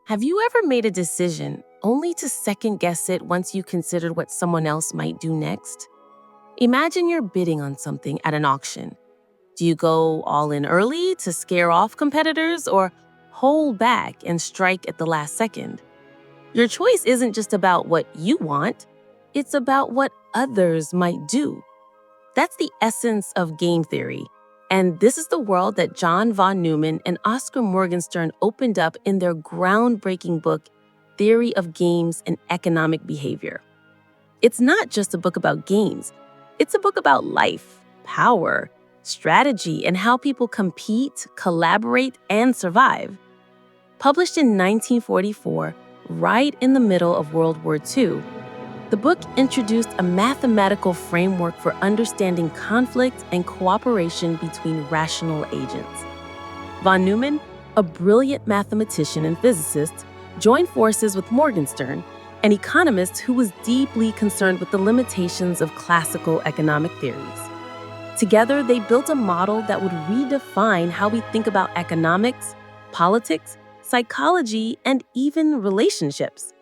Have you ever made a decision only to second guess it once you considered what someone else might do next? Imagine you're bidding on something at an auction. Do you go all in early to scare off competitors or hold back and strike at the last second? Your choice isn't just about what you want, it's about what others might do. That's the essence of game theory. And this is the world that John von Neumann and Oskar Morgenstern opened up in their groundbreaking book, Theory of Games and Economic Behavior. It's not just a book about games. It's a book about life, power, strategy, and how people compete, collaborate, and survive. Published in 1944, right in the middle of World War II, the book introduced a mathematical framework for understanding conflict and cooperation between rational agents. Von Neumann, a brilliant mathematician and physicist, joined forces with Morgenstern, an economist who was deeply concerned with the limitations of classical economic theories. Together, they built a model that would redefine how we think about economics, politics, psychology, and even relationships.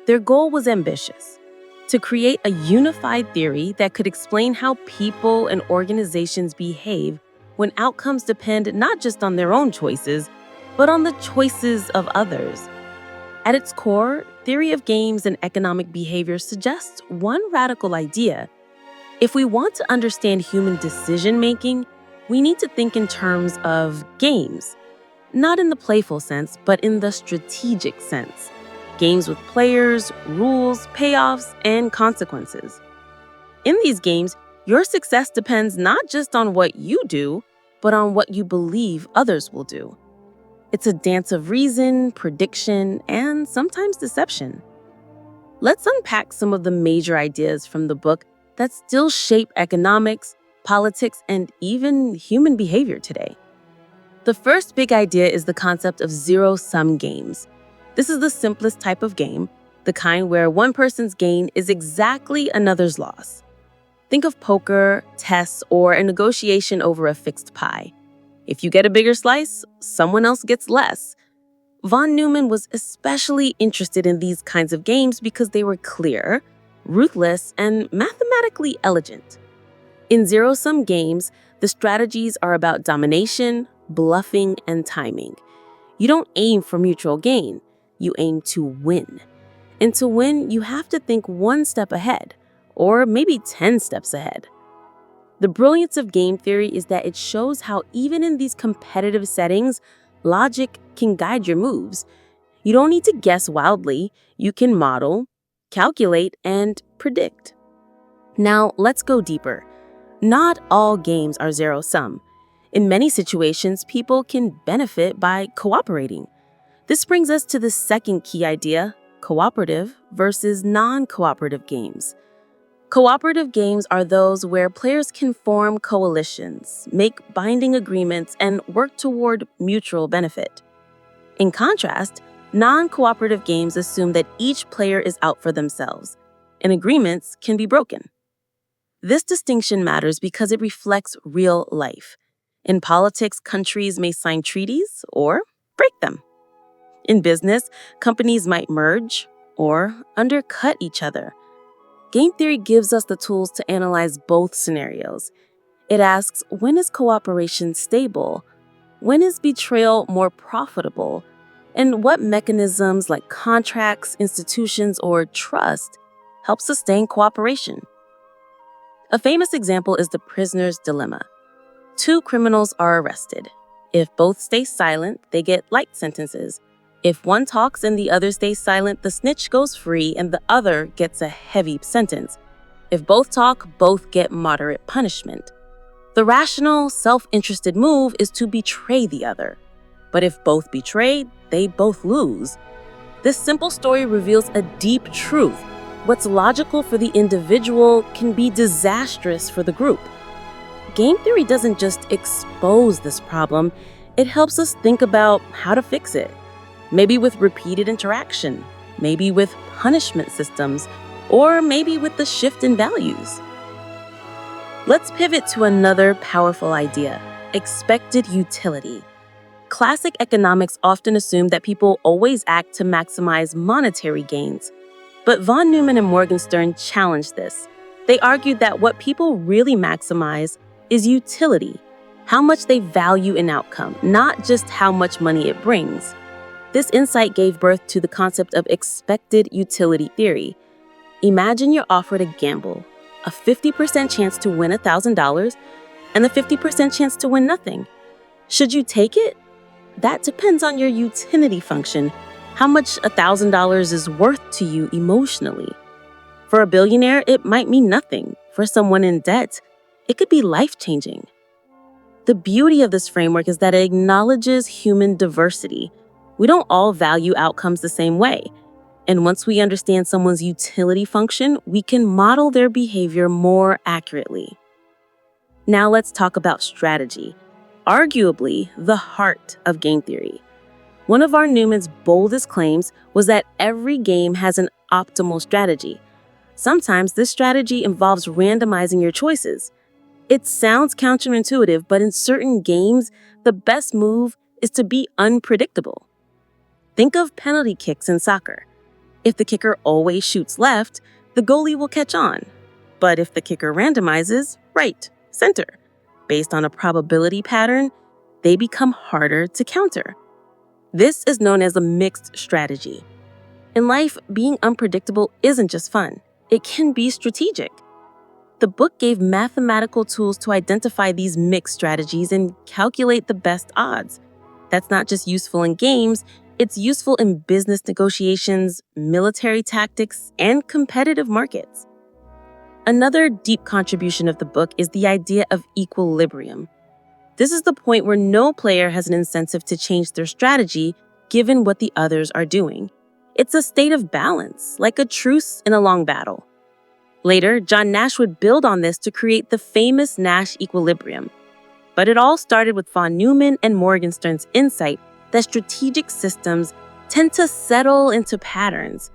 Their goal was ambitious: to create a unified theory that could explain how people and organizations behave when outcomes depend not just on their own choices, but on the choices of others. At its core, Theory of Games and Economic Behavior suggests one radical idea. If we want to understand human decision-making, we need to think in terms of games, not in the playful sense, but in the strategic sense. Games with players, rules, payoffs, and consequences. In these games, your success depends not just on what you do, but on what you believe others will do. It's a dance of reason, prediction, and sometimes deception. Let's unpack some of the major ideas from the book that still shape economics, politics, and even human behavior today. The first big idea is the concept of zero-sum games. This is the simplest type of game, the kind where one person's gain is exactly another's loss. Think of poker, chess, or a negotiation over a fixed pie. If you get a bigger slice, someone else gets less. Von Neumann was especially interested in these kinds of games because they were clear, ruthless, and mathematically elegant. In zero-sum games, the strategies are about domination, bluffing, and timing. You don't aim for mutual gain. You aim to win. And to win, you have to think one step ahead, or maybe 10 steps ahead. The brilliance of game theory is that it shows how even in these competitive settings, logic can guide your moves. You don't need to guess wildly. You can model, calculate, and predict. Now, let's go deeper. Not all games are zero-sum. In many situations, people can benefit by cooperating. This brings us to the second key idea: cooperative versus non-cooperative games. Cooperative games are those where players can form coalitions, make binding agreements, and work toward mutual benefit. In contrast, non-cooperative games assume that each player is out for themselves, and agreements can be broken. This distinction matters because it reflects real life. In politics, countries may sign treaties or break them. In business, companies might merge or undercut each other. Game theory gives us the tools to analyze both scenarios. It asks, when is cooperation stable? When is betrayal more profitable? And what mechanisms like contracts, institutions, or trust help sustain cooperation? A famous example is the prisoner's dilemma. Two criminals are arrested. If both stay silent, they get light sentences. If one talks and the other stays silent, the snitch goes free and the other gets a heavy sentence. If both talk, both get moderate punishment. The rational, self-interested move is to betray the other. But if both betray, they both lose. This simple story reveals a deep truth. What's logical for the individual can be disastrous for the group. Game theory doesn't just expose this problem, it helps us think about how to fix it. Maybe with repeated interaction, maybe with punishment systems, or maybe with the shift in values. Let's pivot to another powerful idea: expected utility. Classic economics often assumed that people always act to maximize monetary gains. But von Neumann and Morgenstern challenged this. They argued that what people really maximize is utility, how much they value an outcome, not just how much money it brings. This insight gave birth to the concept of expected utility theory. Imagine you're offered a gamble, a 50% chance to win $1,000 and a 50% chance to win nothing. Should you take it? That depends on your utility function, how much $1,000 is worth to you emotionally. For a billionaire, it might mean nothing. For someone in debt, it could be life-changing. The beauty of this framework is that it acknowledges human diversity. We don't all value outcomes the same way. And once we understand someone's utility function, we can model their behavior more accurately. Now let's talk about strategy, arguably the heart of game theory. One of von Neumann's boldest claims was that every game has an optimal strategy. Sometimes this strategy involves randomizing your choices. It sounds counterintuitive, but in certain games, the best move is to be unpredictable. Think of penalty kicks in soccer. If the kicker always shoots left, the goalie will catch on. But if the kicker randomizes right, center, based on a probability pattern, they become harder to counter. This is known as a mixed strategy. In life, being unpredictable isn't just fun. It can be strategic. The book gave mathematical tools to identify these mixed strategies and calculate the best odds. That's not just useful in games, it's useful in business negotiations, military tactics, and competitive markets. Another deep contribution of the book is the idea of equilibrium. This is the point where no player has an incentive to change their strategy given what the others are doing. It's a state of balance, like a truce in a long battle. Later, John Nash would build on this to create the famous Nash equilibrium. But it all started with von Neumann and Morgenstern's insight that strategic systems tend to settle into patterns.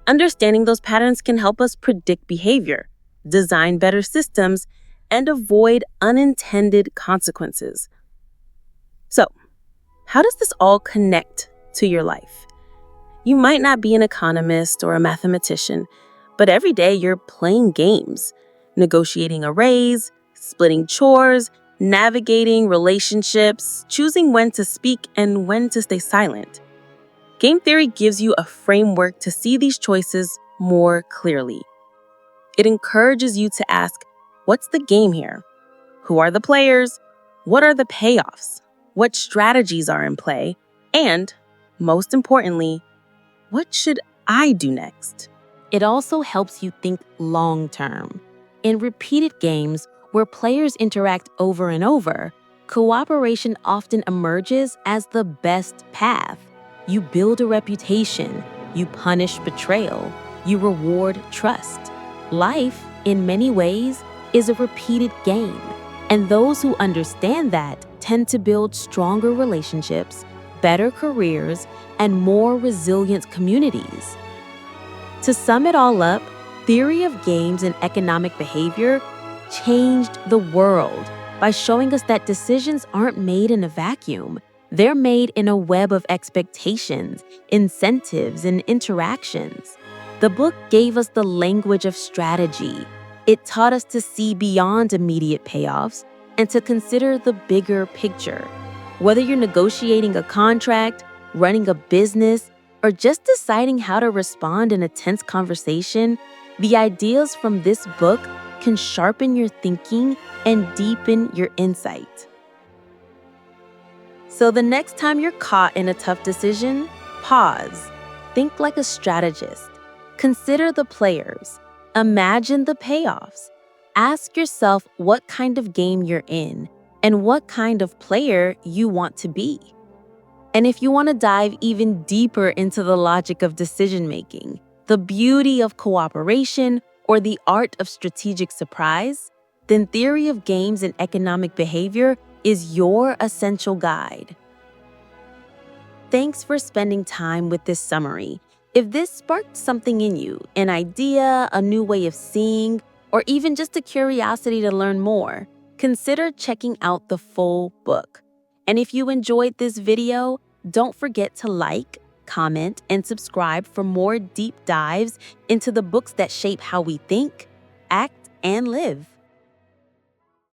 Understanding those patterns can help us predict behavior, design better systems, and avoid unintended consequences. So, how does this all connect to your life? You might not be an economist or a mathematician, but every day you're playing games, negotiating a raise, splitting chores, navigating relationships, choosing when to speak and when to stay silent. Game theory gives you a framework to see these choices more clearly. It encourages you to ask, what's the game here? Who are the players? What are the payoffs? What strategies are in play? And, most importantly, what should I do next? It also helps you think long-term. In repeated games where players interact over and over, cooperation often emerges as the best path. You build a reputation, you punish betrayal, you reward trust. Life, in many ways, is a repeated game, and those who understand that tend to build stronger relationships, better careers, and more resilient communities. To sum it all up, theory of games and economic behavior changed the world by showing us that decisions aren't made in a vacuum. They're made in a web of expectations, incentives, and interactions. The book gave us the language of strategy. It taught us to see beyond immediate payoffs and to consider the bigger picture. Whether you're negotiating a contract, running a business, or just deciding how to respond in a tense conversation, the ideas from this book can sharpen your thinking and deepen your insight. So the next time you're caught in a tough decision, pause. Think like a strategist. Consider the players. Imagine the payoffs. Ask yourself what kind of game you're in and what kind of player you want to be. And if you want to dive even deeper into the logic of decision-making, the beauty of cooperation, or the art of strategic surprise, then Theory of Games and Economic Behavior is your essential guide. Thanks for spending time with this summary. If this sparked something in you, an idea, a new way of seeing, or even just a curiosity to learn more, consider checking out the full book. And if you enjoyed this video, don't forget to like, comment, and subscribe for more deep dives into the books that shape how we think, act, and live.